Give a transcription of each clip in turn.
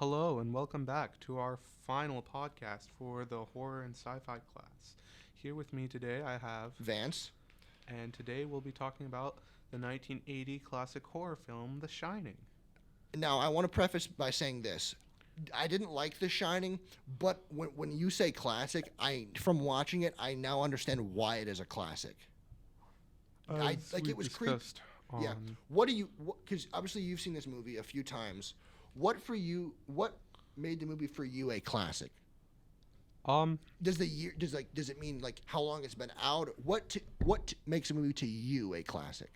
Hello and welcome back to our final podcast for the horror and sci-fi class. Here with me today I have Vance. and today we'll be talking about the 1980 classic horror film The Shining. Now, I want to preface by saying this. I didn't like The Shining, but when you say classic, from watching it, I now understand why it is a classic. It was creepy. Yeah. What do you? Because obviously you've seen this movie a few times. What made the movie for you a classic? Does it mean like how long it's been out? What makes a movie to you a classic?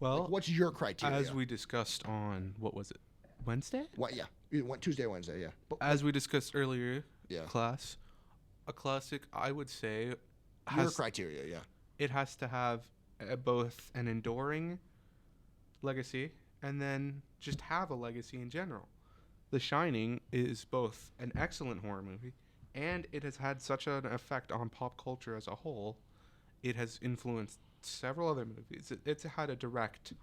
Well, Like, what's your criteria? as we discussed on what was it? Wednesday? What? Yeah, it went Tuesday, Wednesday. Yeah. As we discussed earlier, Yeah. class, a classic I would say Your criteria, yeah. it has to have both an enduring legacy and then just have a legacy in general. The Shining is both an excellent horror movie and it has had such an effect on pop culture as a whole. It has influenced several other movies. It's had a direct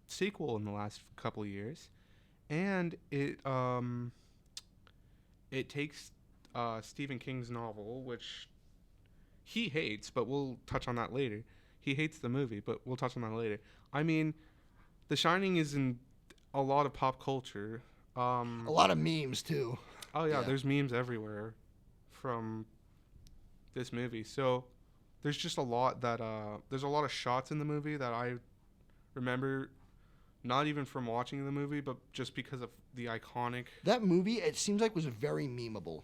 sequel in the last couple of years, and it takes Stephen King's novel, which he hates, but we'll touch on that later. He hates the movie, but we'll touch on that later. I mean, The Shining is in a lot of pop culture. A lot of memes too. Oh yeah, Yeah. there's memes everywhere from this movie. So there's just a lot that there's a lot of shots in the movie that I remember, not even from watching the movie, but just because of the iconic. That movie, it seems like was very memeable.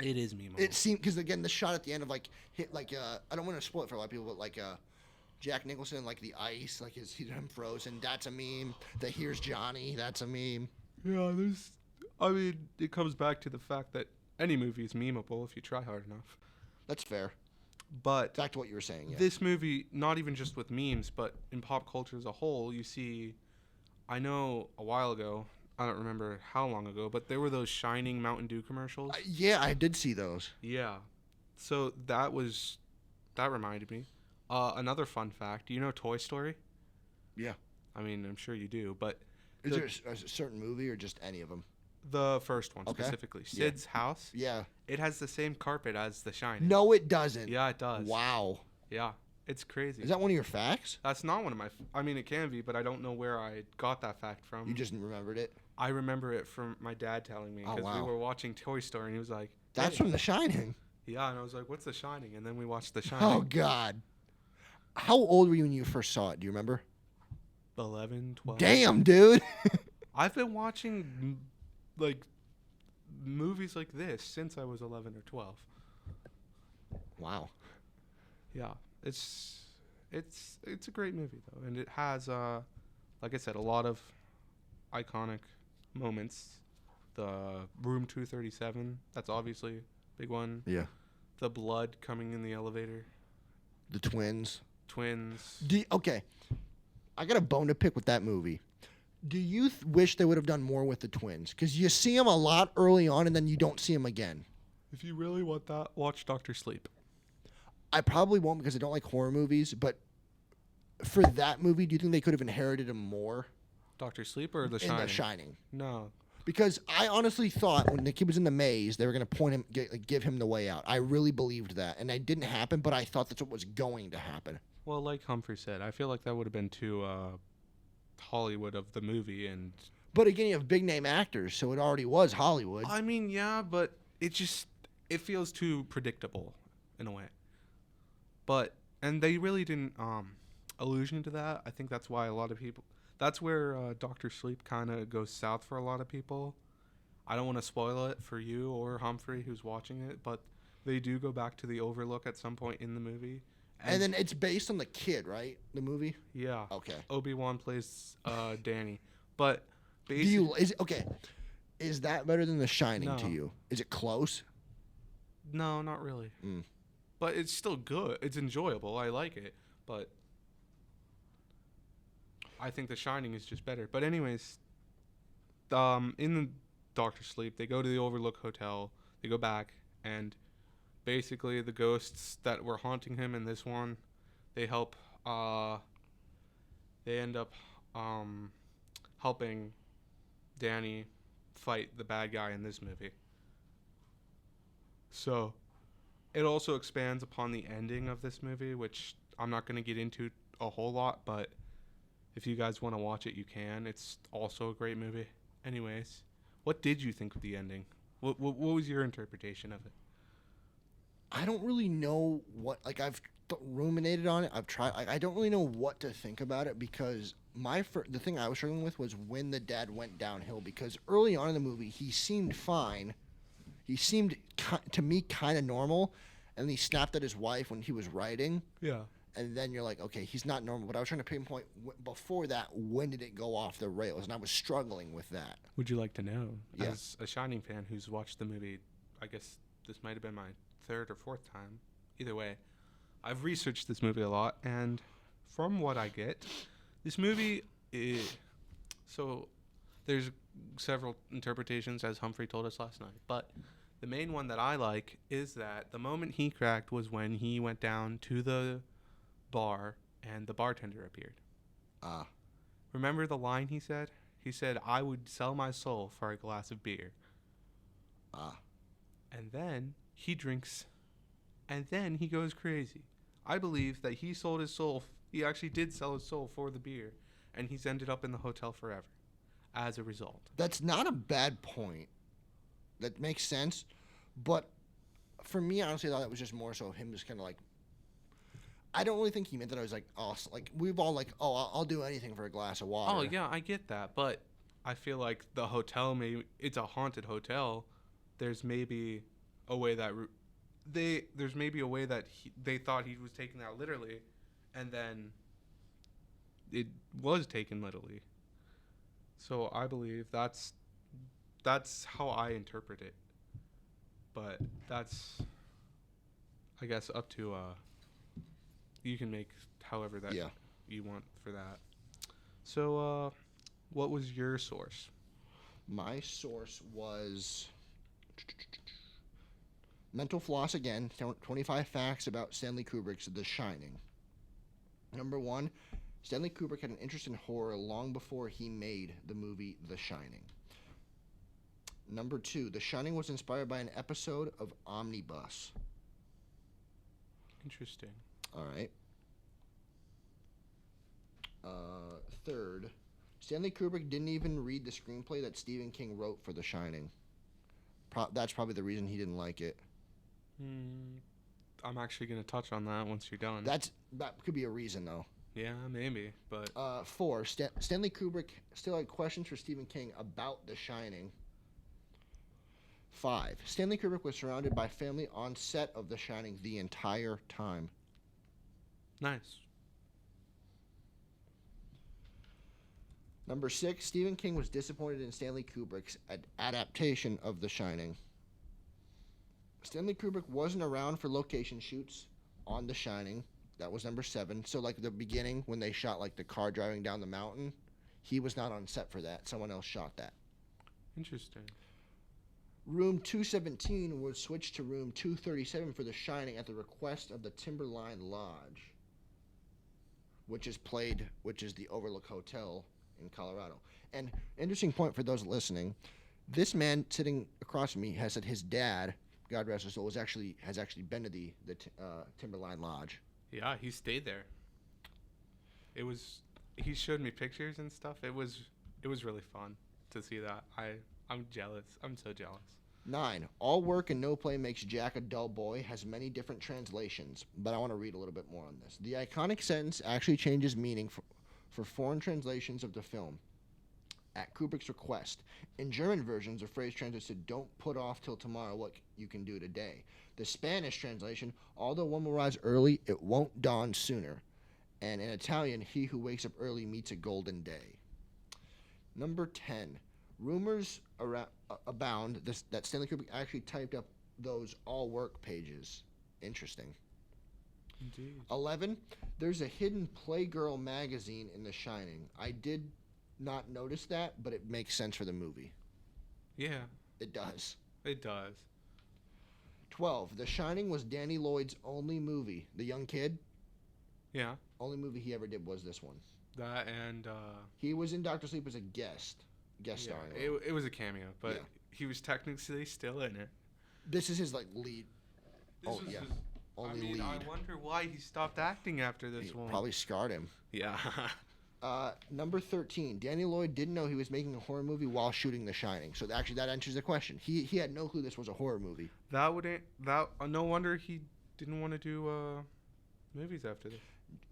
It is memeable. It seemed because again, the shot at the end of I don't want to spoil it for a lot of people, but Jack Nicholson, like the ice, like he's him frozen. That's a meme. The here's Johnny. That's a meme. Yeah, I mean, it comes back to the fact that any movie is memeable if you try hard enough. That's fair. But Back to what you were saying. Yeah. this movie, not even just with memes, but in pop culture as a whole, you see, I know a while ago, I don't remember how long ago, but there were those Shining Mountain Dew commercials. Yeah, I did see those. Yeah. So that reminded me. Another fun fact, do you know Toy Story? Yeah. I mean, I'm sure you do, but Is there a certain movie or just any of them? the first one Okay. specifically, Yeah. Sid's house, Yeah. it has the same carpet as The Shining. No, it doesn't. Yeah, it does. Wow. Yeah, it's crazy. Is that one of your facts? That's not one of my. I mean, it can be, but I don't know where I got that fact from. You just remembered it. I remember it from my dad telling me Oh, because we wow. were watching Toy Story and he was like, That's "Hey." from The Shining. Yeah, and I was like, "What's The Shining?" And then we watched The Shining. Oh God. How old were you when you first saw it? Do you remember? 11, 12. Damn, dude. I've been watching like movies like this since I was 11 or 12. Wow. Yeah, it's a great movie though, and it has like I said, a lot of iconic moments. The Room 237, that's obviously a big one. Yeah. The blood coming in the elevator. The twins. Twins. Okay. I got a bone to pick with that movie. Do you wish they would have done more with the twins? Because you see them a lot early on, and then you don't see them again. If you really want that, watch Doctor Sleep. I probably won't because I don't like horror movies. But for that movie, do you think they could have inherited him more Doctor Sleep or The in Shining? The Shining? No. Because I honestly thought when the kid was in the maze, they were going to point him, give him the way out. I really believed that, and it didn't happen. But I thought that's what was going to happen. Well, like Humphrey said, I feel like that would have been too Hollywood of the movie, and But again, you have big name actors, so it already was Hollywood. I mean, yeah, but it feels too predictable in a way. And they really didn't allusion to that. I think that's why a lot of people. That's where Doctor Sleep kind of goes south for a lot of people. I don't want to spoil it for you or Humphrey who's watching it, but they do go back to the Overlook at some point in the movie. And then it's based on the kid, right? The movie. Yeah. Okay. Obi-Wan plays Danny. But Do you is that better than The Shining to No. you? Is it close? No, not really. Mm. But it's still good. It's enjoyable. I like it. But I think The Shining is just better. But anyways, in the Doctor Sleep, they go to the Overlook Hotel. They go back, and basically the ghosts that were haunting him in this one, they help. They end up helping Danny fight the bad guy in this movie. So it also expands upon the ending of this movie, which I'm not going to get into a whole lot, but if you guys want to watch it, you can. It's also a great movie. Anyways, what did you think of the ending? What was your interpretation of it? I don't really know what, like, I've ruminated on it. I've tried. I don't really know what to think about it because the thing I was struggling with was when the dad went downhill. Because early on in the movie, he seemed fine. He seemed to me kind of normal, and he snapped at his wife when he was writing. Yeah. And then you're like, okay, he's not normal. But I was trying to pinpoint before that, when did it go off the rails? And I was struggling with that. Would you like to know? Yeah. As a Shining fan who's watched the movie, I guess this might have been my third or fourth time. Either way, I've researched this movie a lot, and from what I get, this movie is... So, there's several interpretations, as Humphrey told us last night, but the main one that I like is that the moment he cracked was when he went down to the bar and the bartender appeared. Remember the line he said? He said, "I would sell my soul for a glass of beer." And then he drinks, and then he goes crazy. I believe that he sold his soul. He actually did sell his soul for the beer, and he's ended up in the hotel forever as a result. That's not a bad point. That makes sense. But for me, honestly, I thought it was just more so him just kind of like, I don't really think he meant that. I was like, oh, like we've all like, oh, I'll do anything for a glass of water. Oh, yeah, I get that. But I feel like the hotel, maybe it's a haunted hotel. There's maybe a way that there's maybe a way that they thought he was taking that literally, and then it was taken literally. So I believe that's how I interpret it. But that's, I guess, up to you can make however that you want for that. So what was your source? My source was Mental Floss again, 25 facts about Stanley Kubrick's The Shining. Number 1, Stanley Kubrick had an interest in horror long before he made the movie The Shining. Number 2, The Shining was inspired by an episode of Omnibus. Interesting. All right. Third, Stanley Kubrick didn't even read the screenplay that Stephen King wrote for The Shining. That's probably the reason he didn't like it. I'm actually going to touch on that once you're done. That could be a reason, though. Yeah, maybe, but... 4, Stanley Kubrick still had questions for Stephen King about The Shining. 5, Stanley Kubrick was surrounded by family on set of The Shining the entire time. Nice. Number 6, Stephen King was disappointed in Stanley Kubrick's adaptation of The Shining. Stanley Kubrick wasn't around for location shoots on The Shining. That was number 7. So, like, the beginning, when they shot, like, the car driving down the mountain, he was not on set for that. Someone else shot that. Interesting. Room 217 was switched to room 237 for The Shining at the request of the Timberline Lodge, which is the Overlook Hotel in Colorado. And interesting point for those listening, this man sitting across from me has said his dad, God rest his soul, has actually been to the Timberline Lodge. Yeah, he stayed there. He showed me pictures and stuff. It was really fun to see that. I'm jealous. I'm so jealous. 9, all work and no play makes Jack a dull boy has many different translations, but I want to read a little bit more on this. The iconic sentence actually changes meaning for foreign translations of the film at Kubrick's request. In German versions, the phrase translates to "don't put off till tomorrow what you can do today." The Spanish translation, although one will rise early, it won't dawn sooner. And in Italian, he who wakes up early meets a golden day. Number 10, rumors abound that Stanley Kubrick actually typed up those all-work pages. Interesting. Indeed. 11, there's a hidden Playgirl magazine in The Shining. I did not notice that, but it makes sense for the movie. Yeah. It does. It does. 12, The Shining was Danny Lloyd's only movie. The young kid? Yeah. Only movie he ever did was this one. That and... He was in Dr. Sleep as a guest. guest Yeah, starring it, role. it was a cameo, but Yeah. he was technically still in it. This is his like lead. This Oh, was yeah. his- Only I mean, I lead. wonder why he stopped acting after this He one. probably scarred him. Yeah. Number 13. Danny Lloyd didn't know he was making a horror movie while shooting The Shining. So actually, that answers the question. He had no clue this was a horror movie. That wouldn't. No wonder he didn't want to do movies after this.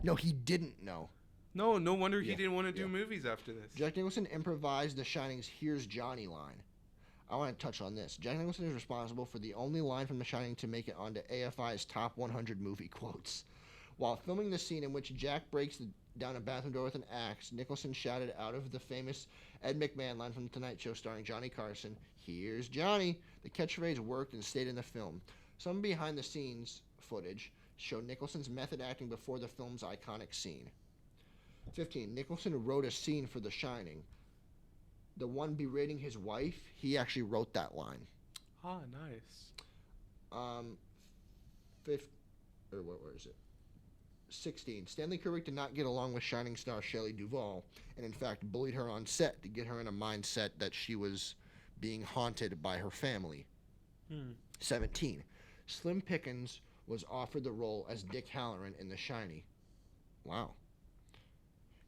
No, he didn't know. No wonder he Yeah, didn't want to do yeah. movies after this. Jack Nicholson improvised The Shining's "Here's Johnny" line. I want to touch on this. Jack Nicholson is responsible for the only line from The Shining to make it onto AFI's top 100 movie quotes. While filming the scene in which Jack breaks down a bathroom door with an axe, Nicholson shouted out of the famous Ed McMahon line from The Tonight Show starring Johnny Carson, "Here's Johnny." The catchphrase worked and stayed in the film. Some behind-the-scenes footage show Nicholson's method acting before the film's iconic scene. 15. Nicholson wrote a scene for The Shining. The one berating his wife, he actually wrote that line. Ah, nice. Where is it? 16. Stanley Kubrick did not get along with Shining star Shelley Duvall, and in fact bullied her on set to get her in a mindset that she was being haunted by her family. 17. Slim Pickens was offered the role as Dick Halloran in The Shining. Wow.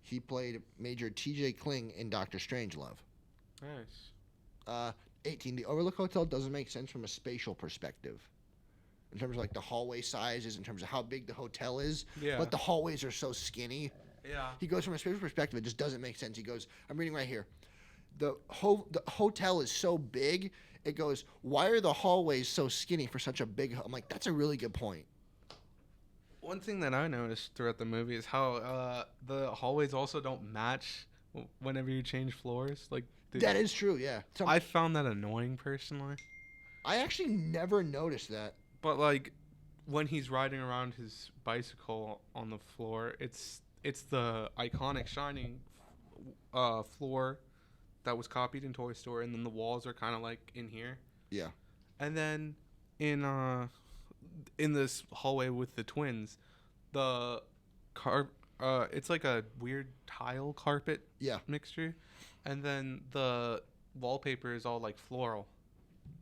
He played Major T.J. Kling in Doctor Strangelove. Nice. 18. The Overlook Hotel doesn't make sense from a spatial perspective. In terms of like the hallway sizes, in terms of how big the hotel is. Yeah. But the hallways are so skinny. Yeah. He goes from a spatial perspective, it just doesn't make sense. He goes, I'm reading right here. The hotel is so big, it goes, why are the hallways so skinny for such a big I'm like, that's a really good point. One thing that I noticed throughout the movie is how the hallways also don't match whenever you change floors. Like That is true, yeah. I found that annoying personally. I actually never noticed that. But like when he's riding around his bicycle on the floor, it's the iconic Shining floor that was copied in Toy Story, and then the walls are kind of like in here. Yeah. And then in this hallway with the twins, the it's like a weird tile carpet Yeah. mixture, and then the wallpaper is all like floral.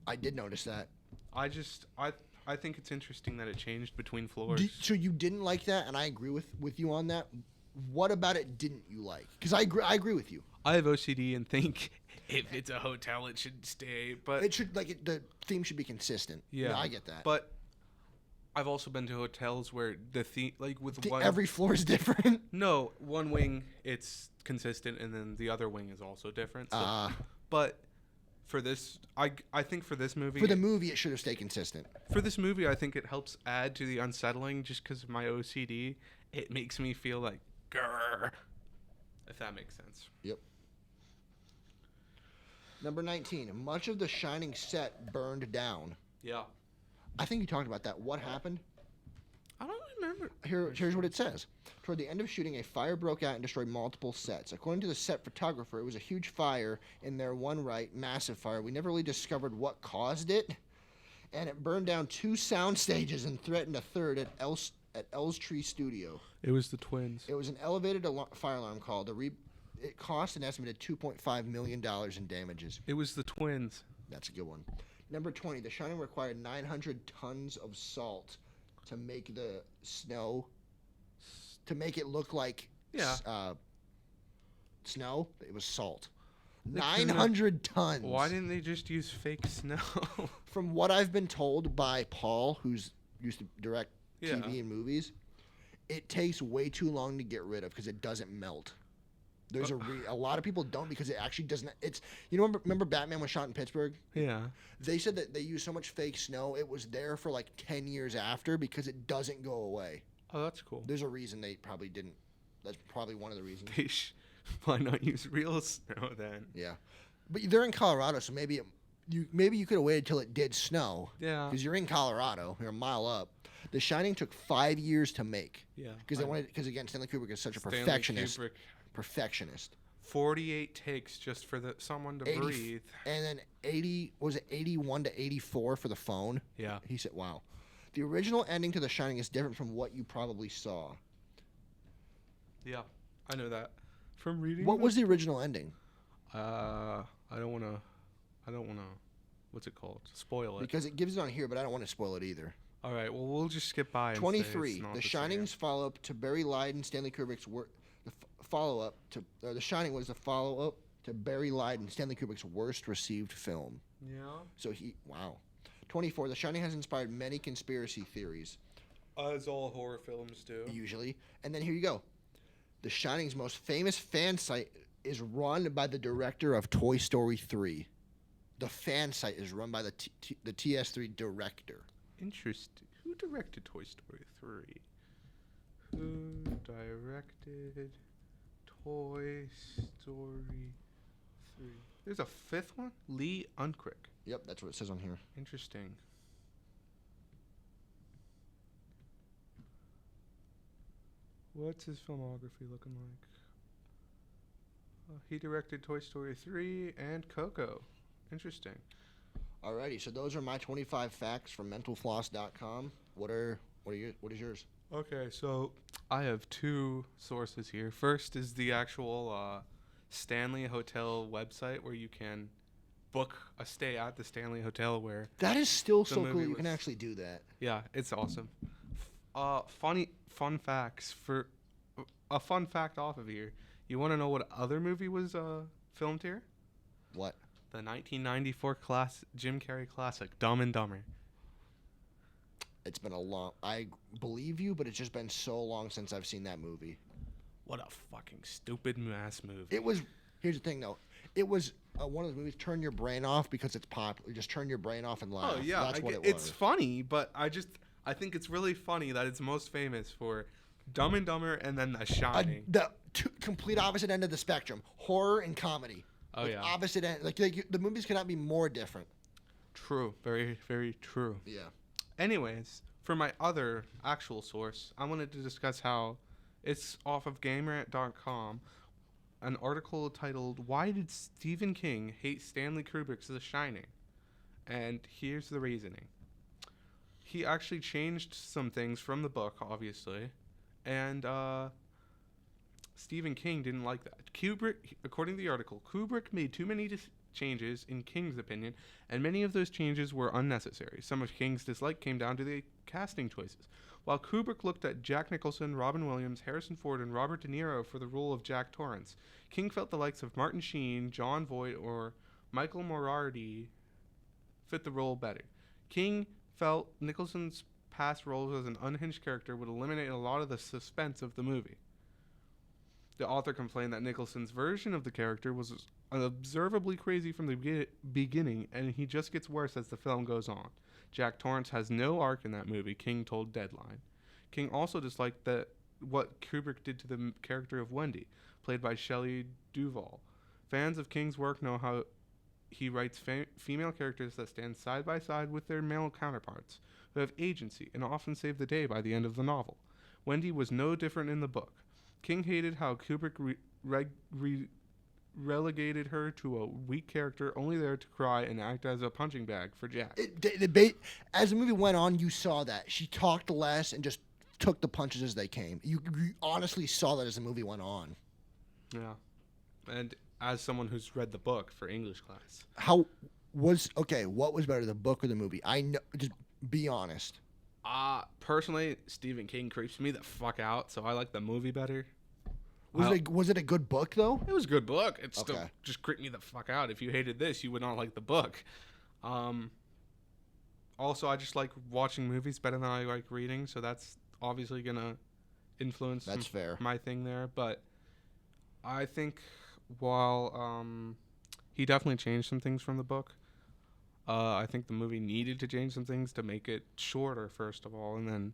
I did notice that. I think it's interesting that it changed between floors. So you didn't like that, and I agree with you on that. What about it didn't you like? Because I agree with you. I have OCD and think if it's a hotel, it should stay. But It should the theme should be consistent. yeah, I get that. But I've also been to hotels where the theme, like with one, every floor is different. no, one wing it's consistent, and then the other wing is also different. So, but for this, I think for this movie, For the movie, it should have stayed consistent. for this movie, I think it helps add to the unsettling just because of my OCD. It makes me feel like grr, if that makes sense. Yep. Number 19. Much of the Shining set burned down. Yeah. I think you talked about that. What happened? I don't remember. Here's what it says. Toward the end of shooting, a fire broke out and destroyed multiple sets. According to the set photographer, it was a huge fire in their one right, massive fire. We never really discovered what caused it, and it burned down 2 sound stages and threatened a third at Elstree Studio. It was the twins. It was an elevated fire alarm call. It cost an estimated $2.5 million in damages. It was the twins. That's a good one. Number 20. The Shining required 900 tons of salt to make the snow, to make it look like snow. It was salt. They couldn't have- 900 tons. Why didn't they just use fake snow? From what I've been told by Paul, who's used to direct Yeah. TV and movies, it takes way too long to get rid of because it doesn't melt. There's a lot of people don't because it actually doesn't. It's remember Batman was shot in Pittsburgh. Yeah. They said that they used so much fake snow it was there for like 10 years after because it doesn't go away. Oh, that's cool. There's a reason they probably didn't. That's probably one of the reasons. Why not use real snow then? Yeah, but they're in Colorado, so maybe you could have waited till it did snow. Yeah. Because you're in Colorado, you're a mile up. The Shining took 5 years to make. Yeah. Because again, Stanley Kubrick is such a Stanley perfectionist. Kubrick, Perfectionist. 48 takes just for someone to 80 breathe. And then 81 to 84 for the phone. Yeah. He said, "Wow." The original ending to The Shining is different from what you probably saw. Yeah. I know that from reading. What was the original ending? I don't wanna. I don't wanna. What's it called? Spoil it. Because it gives it on here, but I don't want to spoil it either. All right. Well, we'll just skip by. And say it's 23. not The same. Shining's follow-up to Barry Lyndon, Stanley Kubrick's work. Follow-up to The Shining was the follow-up to Barry Lyndon, Stanley Kubrick's worst received film. Yeah. So wow. 24. The Shining has inspired many conspiracy theories, As all horror films do. usually. And then here you go. The Shining's most famous fan site is run by the director of Toy Story 3. The fan site is run by the TS3 director. Interesting. Who directed Toy Story 3? Who directed Toy Story 3? There's a fifth one? Lee Unkrich. Yep, that's what it says on here. Interesting. What's his filmography looking like? He directed Toy Story 3 and Coco. Interesting. Alrighty, so those are my 25 facts from mentalfloss.com. What is yours? Okay, so I have two sources here. First is the actual Stanley Hotel website where you can book a stay at the Stanley Hotel where That is still The so cool. movie You can was- actually do that. yeah, it's awesome. Fun facts for a fun fact off of here. You want to know what other movie was filmed here? What? The 1994 Jim Carrey classic, Dumb and Dumber. It's been I believe you, but it's just been so long since I've seen that movie. What a fucking stupid ass movie. It was. Here's the thing, though. It was one of those movies. Turn your brain off because it's popular. Just turn your brain off and laugh. Oh yeah, That's what it it's was. funny, but I think it's really funny that it's most famous for Dumb and Dumber and then The Shining. The complete opposite end of the spectrum: horror and comedy. Oh, Like, yeah. Opposite end. Like the movies cannot be more different. True, very very true. Yeah. Anyways, for my other actual source, I wanted to discuss how it's off of GameRant.com, an article titled "Why Did Stephen King Hate Stanley Kubrick's The Shining?" And here's the reasoning. He actually changed some things from the book, obviously, and Stephen King didn't like that. Kubrick, according to the article, Kubrick made too many changes, in King's opinion, and many of those changes were unnecessary. Some of King's dislike came down to the casting choices. While Kubrick looked at Jack Nicholson, Robin Williams, Harrison Ford, and Robert De Niro for the role of Jack Torrance, King felt the likes of Martin Sheen, Jon Voight, or Michael Moriarty fit the role better. King felt Nicholson's past roles as an unhinged character would eliminate a lot of the suspense of the movie. The author complained that Nicholson's version of the character was observably crazy from the beginning, and he just gets worse as the film goes on. Jack Torrance has no arc in that movie, King told Deadline. King also disliked what Kubrick did to the character of Wendy, played by Shelley Duvall. Fans of King's work know how he writes female characters that stand side by side with their male counterparts, who have agency and often save the day by the end of the novel. Wendy was no different in the book. King hated how Kubrick relegated her to a weak character only there to cry and act as a punching bag for Jack. As the movie went on, you saw that she talked less and just took the punches as they came. You honestly saw that as the movie went on. Yeah. And as someone who's read the book for English class. What was better, the book or the movie? I know, just be honest. Personally, Stephen King creeps me the fuck out, so I like the movie better. Was it a good book though? It was a good book. It still Okay. just creeped me the fuck out. If you hated this, you would not like the book. Also, I just like watching movies better than I like reading, so that's obviously gonna influence That's fair. my thing there. But I think while he definitely changed some things from the book, I think the movie needed to change some things to make it shorter, first of all, and then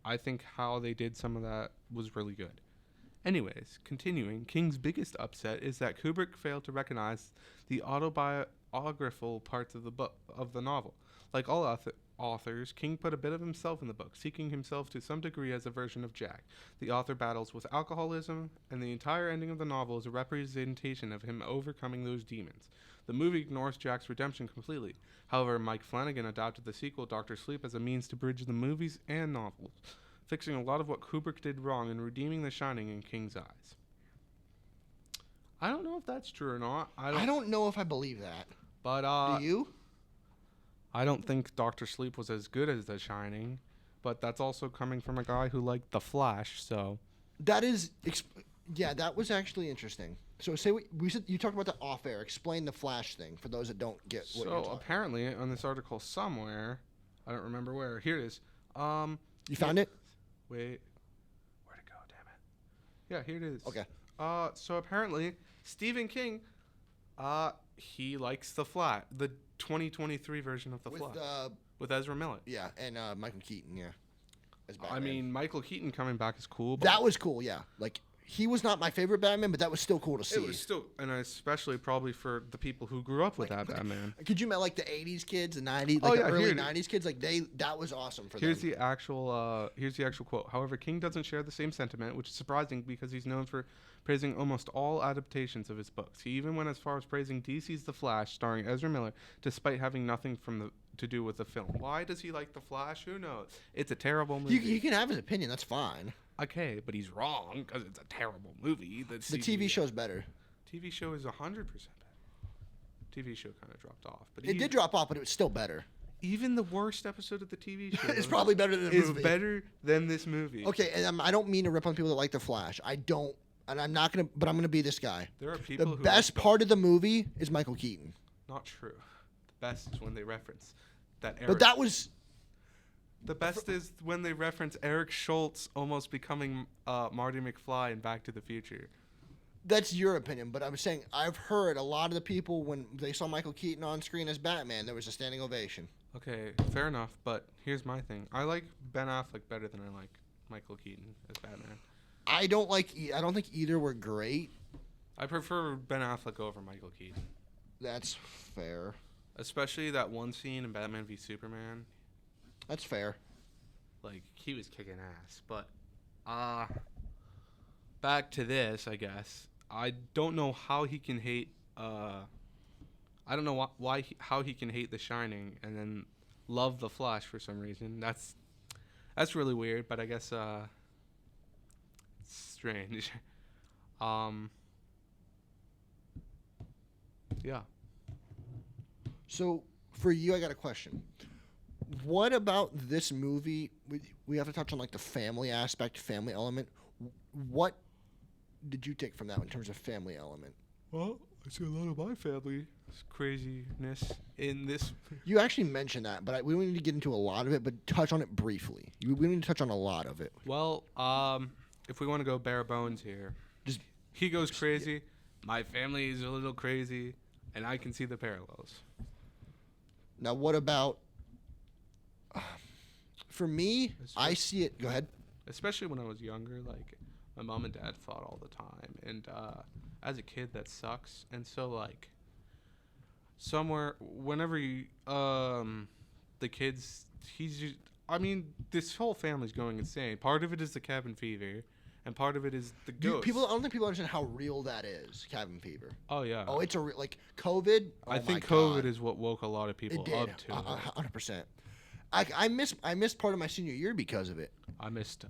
I think how they did some of that was really good. Anyways, continuing, King's biggest upset is that Kubrick failed to recognize the autobiographical parts of the novel. Like all authors, King put a bit of himself in the book, seeking himself to some degree as a version of Jack. The author battles with alcoholism, and the entire ending of the novel is a representation of him overcoming those demons. The movie ignores Jack's redemption completely. However, Mike Flanagan adapted the sequel, Dr. Sleep, as a means to bridge the movies and novels, fixing a lot of what Kubrick did wrong and redeeming The Shining in King's eyes. I don't know if that's true or not. I don't know if I believe that. But Do you? I don't think Doctor Sleep was as good as The Shining, but that's also coming from a guy who liked The Flash. So That is, yeah, that was actually interesting. So say we said you talked about the off air. Explain the Flash thing for those that don't get what you're so talking. apparently on this article somewhere, I don't remember where. Here it is. You found it? Wait, where'd it go? Damn it. Yeah, here it is. Okay. So apparently Stephen King, he likes the 2023 version of the Flash with Ezra Miller. Yeah, and Michael Keaton. Yeah. As I Batman. mean, Michael Keaton coming back is cool. But That was cool. Yeah, like he was not my favorite Batman, but that was still cool to see. it was still, and especially probably for the people who grew up with that Batman. Could you imagine like the '80s kids, the '90s, Oh, like yeah, the early here it '90s kids? Like that was awesome for Here's them. the actual quote. However, King doesn't share the same sentiment, which is surprising because he's known for praising almost all adaptations of his books. He even went as far as praising DC's The Flash, starring Ezra Miller, despite having nothing to do with the film. Why does he like The Flash? Who knows? It's a terrible movie. He can have his opinion. That's fine. Okay, but he's wrong because it's a terrible movie. The TV show's better. TV show is 100% better. TV show kind of dropped off, but It did drop off, but it was still better. even the worst episode of the TV show It's probably better than the is movie. better than this movie. Okay, and I don't mean to rip on people that like The Flash. I don't, and I'm not gonna. But I'm gonna be this guy. There are people The who best like part of the movie is Michael Keaton. not true. The best is when they reference that Eric. But that was the best is when they reference Eric Schultz almost becoming Marty McFly in Back to the Future. that's your opinion. But I'm saying I've heard a lot of the people when they saw Michael Keaton on screen as Batman, there was a standing ovation. Okay, fair enough. But here's my thing: I like Ben Affleck better than I like Michael Keaton as Batman. I don't like. I don't think either were great. I prefer Ben Affleck over Michael Keaton, That's fair. especially that one scene in Batman v Superman. That's fair. Like he was kicking ass. But back to this, I guess. I don't know how he can hate. I don't know how he can hate The Shining and then love The Flash for some reason. That's really weird. But I guess it's strange. Yeah. So for you, I got a question. What about this movie? We have to touch on like the family aspect, family element. What did you take from that in terms of family element? Well, I see a lot of my family's craziness in this. You actually mentioned that, but we don't need to get into a lot of it, but touch on it briefly. We need to touch on a lot of it. Well, if we want to go bare bones here, Just he goes crazy. My family is a little crazy, and I can see the parallels. now, what about? For me, I see it. Go ahead. Especially when I was younger, like my mom and dad fought all the time, and as a kid, that sucks. And so, like, whenever you, the kids, this whole family's going insane. Part of it is the cabin fever, and part of it is the ghost. I don't think people understand how real that is. Cabin fever. Oh yeah. Oh, it's a like COVID. I oh think my COVID God. is what woke a lot of people It did. up to. 100%. I missed part of my senior year because of it. I missed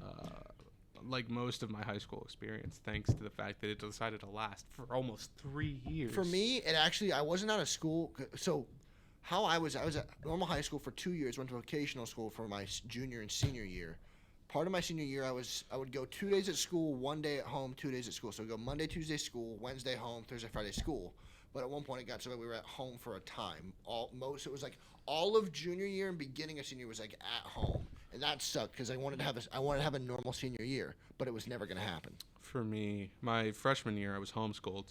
like most of my high school experience thanks to the fact that it decided to last for almost 3 years. For me, it actually I wasn't out of school. So how I was at normal high school for 2 years. Went to vocational school for my junior and senior year. Part of my senior year, I would go 2 days at school, 1 day at home, 2 days at school. So I'd go Monday, Tuesday school, Wednesday home, Thursday, Friday school. But at one point it got so that we were at home for a time. It was like all of junior year and beginning of senior was like at home, and that sucked because I wanted to have a normal senior year, but it was never gonna happen. For me, my freshman year I was homeschooled,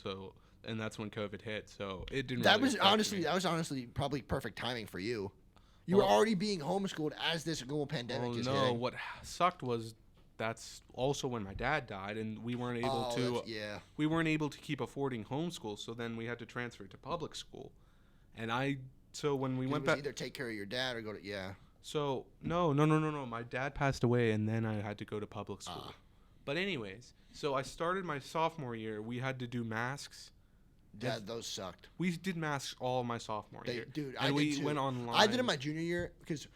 and that's when COVID hit. So it didn't. That really was affect me. honestly probably perfect timing for you. You were Well- already being homeschooled as this global pandemic Oh is no! hitting. What sucked was that's also when my dad died, and we weren't able Oh, to. yeah. We weren't able to keep affording homeschool, so then we had to transfer to public school, so when we It went was back. either take care of your dad or go to So no. My dad passed away, and then I had to go to public school. But anyways, so I started my sophomore year. We had to do masks. Yeah, those sucked. We did masks all my sophomore year. Dude, and I we did too. went online. I did it my junior year because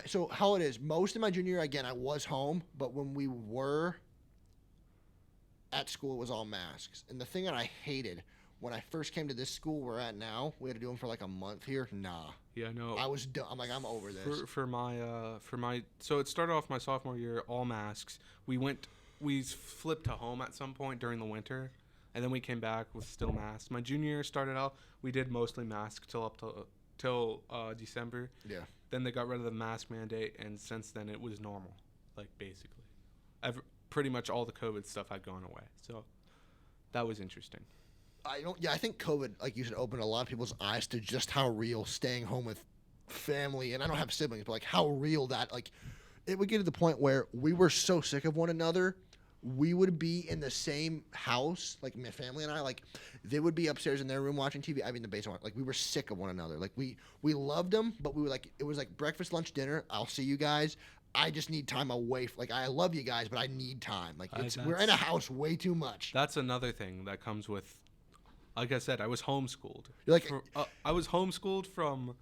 so how it is. Most of my junior year, again, I was home, but when we were at school it was all masks. And the thing that I hated when I first came to this school we're at now, we had to do them for like a month here. Nah, Yeah, no. I was done. I'm like, I'm over this. For my so it started off my sophomore year all masks. We flipped to home at some point during the winter, and then we came back with still masks. My junior year started out, we did mostly masks till December. Yeah. Then they got rid of the mask mandate, and since then it was normal, like basically. Pretty much all the COVID stuff had gone away, so that was interesting. I think COVID, like you said, opened a lot of people's eyes to just how real staying home with family, and I don't have siblings, but like how real that, like, it would get to the point where we were so sick of one another, we would be in the same house, like my family and I, like they would be upstairs in their room watching TV. I mean, the basement, like we were sick of one another. Like we loved them, but we were like, it was like breakfast, lunch, dinner. I'll see you guys. I just need time away. Like I love you guys, but I need time. Like we're in a house way too much. That's another thing that comes with. Like I said, I was homeschooled. You're like, I was homeschooled from.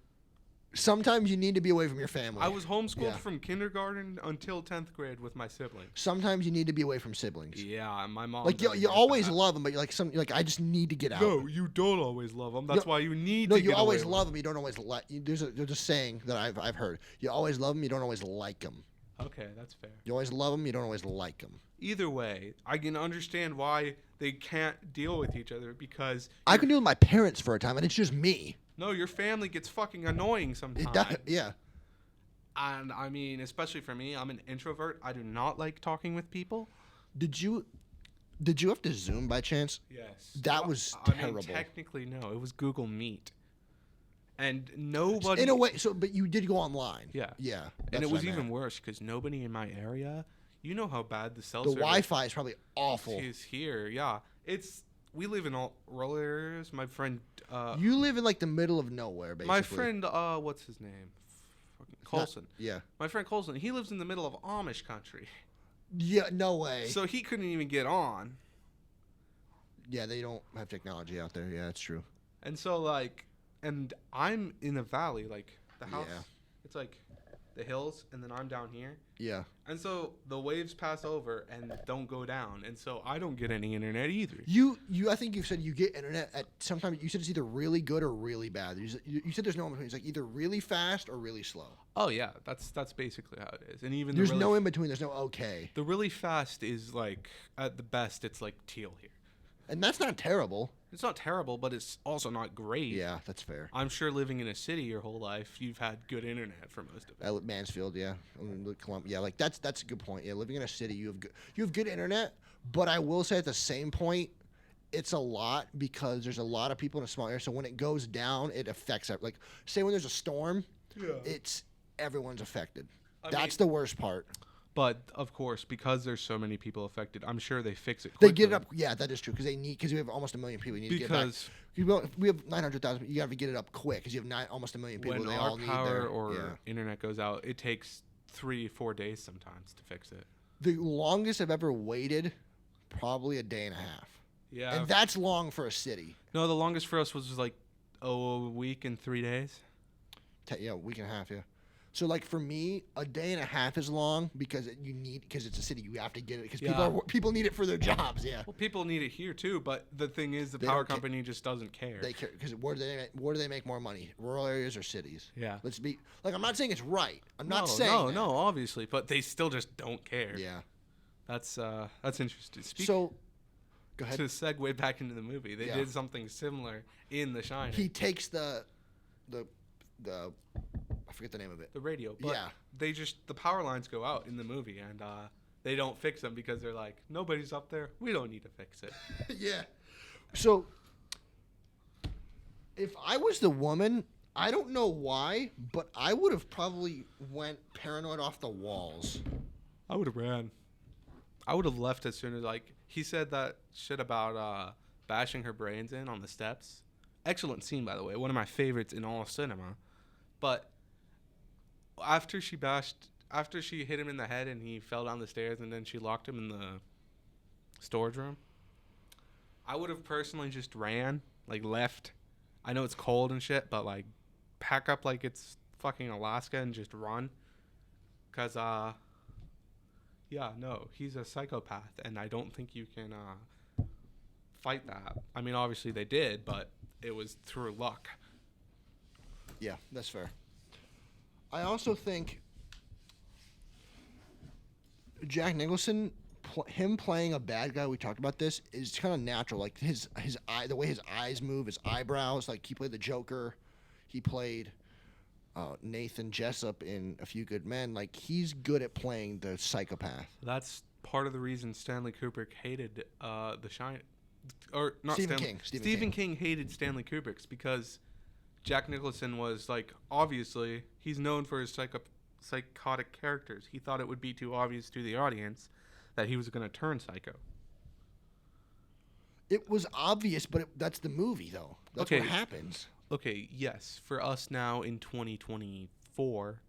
Sometimes you need to be away from your family. I was homeschooled from kindergarten until 10th grade with my siblings. Sometimes you need to be away from siblings. Yeah, my mom. Like you always love them, but you're like I just need to get out. No, you don't always love them. That's why you need. No, to you get always away love them. You don't always like. There's a saying that I've heard. You always love them. You don't always like them. Okay, that's fair. You always love them. You don't always like them. Either way, I can understand why they can't deal with each other because I can deal with my parents for a time, and it's just me. No, your family gets fucking annoying sometimes. Yeah. And I mean, especially for me, I'm an introvert. I do not like talking with people. Did you have to Zoom by chance? Yes. That was terrible. I mean, technically, no. It was Google Meet. And nobody... In a way, but you did go online. Yeah. Yeah. And it was even worse because nobody in my area... You know how bad the cell service... service... The Wi-Fi is probably awful. ...is here, yeah. We live in all rural areas. My friend... you live in, like, the middle of nowhere, basically. My friend, what's his name? Colson. Yeah. My friend Colson, he lives in the middle of Amish country. Yeah, no way. So he couldn't even get on. Yeah, they don't have technology out there. Yeah, that's true. And so, like, and I'm in a valley, like, the house, it's like the hills, and then I'm down here. Yeah. And so the waves pass over and don't go down, and so I don't get any internet either. I think you've said you get internet at sometimes. You said it's either really good or really bad. You said there's no in between. It's like either really fast or really slow. Oh yeah, that's basically how it is. And even there's no in between. There's no okay. The really fast is like at the best, it's like teal here. And that's not terrible. It's not terrible, but it's also not great. Yeah, that's fair. I'm sure living in a city your whole life, you've had good internet for most of it. Mansfield, yeah. Yeah, like that's a good point. Yeah, living in a city, you have good internet, but I will say at the same point, it's a lot because there's a lot of people in a small area. So when it goes down, it affects it. Like say when there's a storm, everyone's affected. That's the worst part. But of course, because there's so many people affected, I'm sure they fix it quickly. They get it up. Yeah, that is true because we have almost 1 million people. You need to get it back. We have 900,000. You got to get it up quick because you have almost 1 million people. When they our all need power or internet goes out, it takes 3-4 days sometimes to fix it. The longest I've ever waited, probably a day and a half. Yeah, and that's long for a city. No, the longest for us was like a week and 3 days. A week and a half. Yeah. So, like, for me, a day and a half is long because it's a city. You have to get it because people need it for their jobs. Yeah. Well, people need it here too, but the thing is, the power company just doesn't care. They care because where do they make more money? Rural areas or cities? Yeah. Let's be like, I'm not saying it's right. I'm not saying no, obviously, but they still just don't care. Yeah. That's interesting. So, go ahead. To segue back into the movie, they did something similar in The Shining. He takes the I forget the name of it. The radio. But the power lines go out in the movie, and they don't fix them because they're like, nobody's up there. We don't need to fix it. Yeah. So, if I was the woman, I don't know why, but I would have probably went paranoid off the walls. I would have ran. I would have left as soon as, like, he said that shit about bashing her brains in on the steps. Excellent scene, by the way. One of my favorites in all cinema. But after she hit him in the head and he fell down the stairs and then she locked him in the storage room, I would have personally just ran, like left. I know it's cold and shit, but like pack up like it's fucking Alaska and just run. Cause Yeah, no, he's a psychopath, and I don't think you can fight that. I mean, obviously they did, but it was through luck. Yeah, that's fair. I also think Jack Nicholson, him playing a bad guy, we talked about this, is kind of natural. Like his eye, the way his eyes move, his eyebrows. Like he played the Joker, he played Nathan Jessup in A Few Good Men. Like he's good at playing the psychopath. That's part of the reason Stanley Kubrick hated The Shine, or not Stephen Stanley. King. Stephen King hated Stanley Kubrick's because Jack Nicholson was like, obviously he's known for his psychotic characters. He thought it would be too obvious to the audience that he was going to turn psycho. It was obvious, but that's the movie, though. That's Okay. what happens. Okay, yes, for us now in 2024,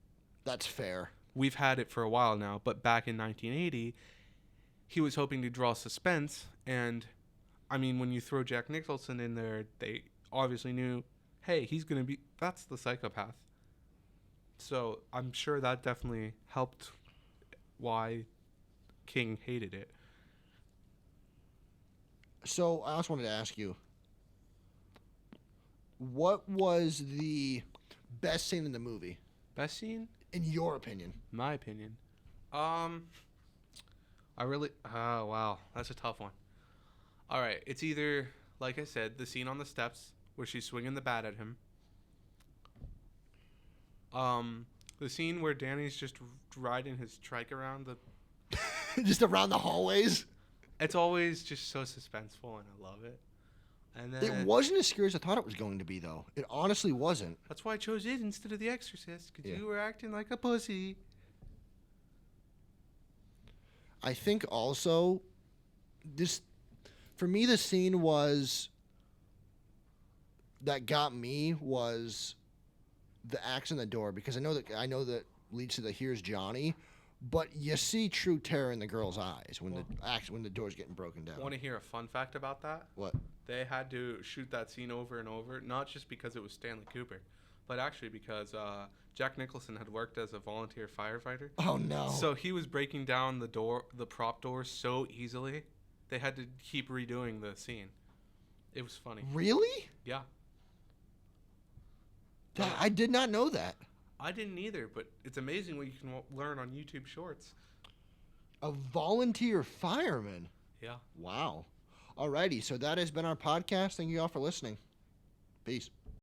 That's fair. we've had it for a while now, but back in 1980, he was hoping to draw suspense, and I mean, when you throw Jack Nicholson in there, they obviously knew, hey, that's the psychopath. So I'm sure that definitely helped why King hated it. So I also wanted to ask you, what was the best scene in the movie, Best scene? in your opinion? My opinion. Oh wow, that's a tough one. All right, it's either, like I said, the scene on the steps where she's swinging the bat at him. The scene where Danny's just riding his trike around the. Just around the hallways? It's always just so suspenseful, and I love it. And then It wasn't as scary as I thought it was going to be, though. It honestly wasn't. that's why I chose it instead of The Exorcist, because Yeah. you were acting like a pussy. I think also, for me, the scene that got me was the axe in the door, because I know that leads to the here's Johnny, but you see true terror in the girl's eyes when the door's getting broken down. Want to hear a fun fact about that? What? They had to shoot that scene over and over, not just because it was Stanley Kubrick, but actually because Jack Nicholson had worked as a volunteer firefighter. Oh no! So he was breaking down the prop doors so easily, they had to keep redoing the scene. It was funny. Really? Yeah. I did not know that. I didn't either, but it's amazing what you can learn on YouTube Shorts. A volunteer fireman. Yeah. Wow. Alrighty, so that has been our podcast. Thank you all for listening. Peace.